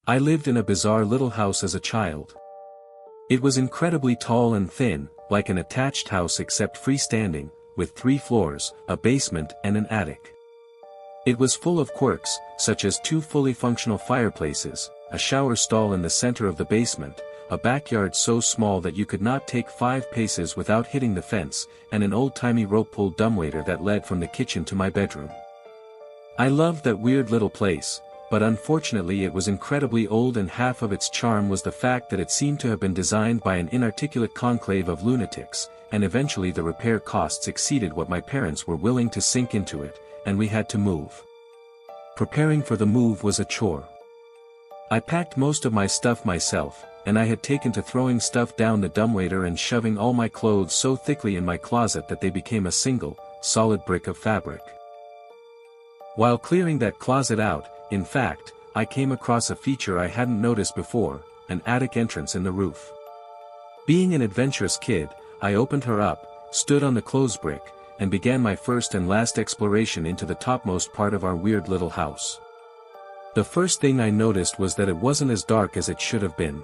I lived in a bizarre little house as a child. It was incredibly tall and thin, like an attached house except freestanding, with 3 floors, a basement and an attic. It was full of quirks, such as 2 fully functional fireplaces, a shower stall in the center of the basement, a backyard so small that you could not take 5 paces without hitting the fence, and an old-timey rope-pulled dumbwaiter that led from the kitchen to my bedroom. I loved that weird little place, but unfortunately it was incredibly old, and half of its charm was the fact that it seemed to have been designed by an inarticulate conclave of lunatics, and eventually the repair costs exceeded what my parents were willing to sink into it, and we had to move. Preparing for the move was a chore. I packed most of my stuff myself, and I had taken to throwing stuff down the dumbwaiter and shoving all my clothes so thickly in my closet that they became a single, solid brick of fabric. While clearing that closet out, in fact, I came across a feature I hadn't noticed before, an attic entrance in the roof. Being an adventurous kid, I opened her up, stood on the clothes brick, and began my first and last exploration into the topmost part of our weird little house. The first thing I noticed was that it wasn't as dark as it should have been.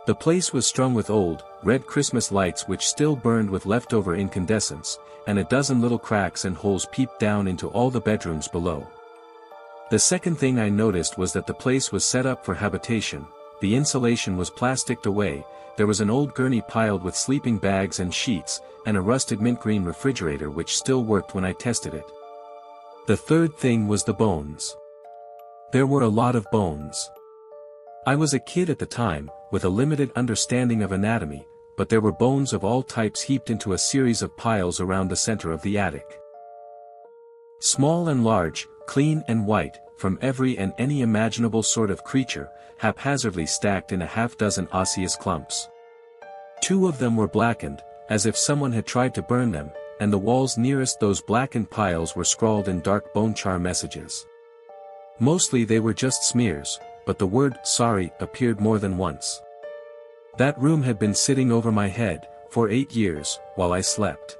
The place was strung with old, red Christmas lights which still burned with leftover incandescence, and a dozen little cracks and holes peeped down into all the bedrooms below. The second thing I noticed was that the place was set up for habitation. The insulation was plasticked away, there was an old gurney piled with sleeping bags and sheets, and a rusted mint green refrigerator which still worked when I tested it. The third thing was the bones. There were a lot of bones. I was a kid at the time, with a limited understanding of anatomy, but there were bones of all types heaped into a series of piles around the center of the attic. Small and large, clean and white, from every and any imaginable sort of creature, haphazardly stacked in a half-dozen osseous clumps. 2 of them were blackened, as if someone had tried to burn them, and the walls nearest those blackened piles were scrawled in dark bone-char messages. Mostly they were just smears, but the word "sorry" appeared more than once. That room had been sitting over my head, for 8 years, while I slept.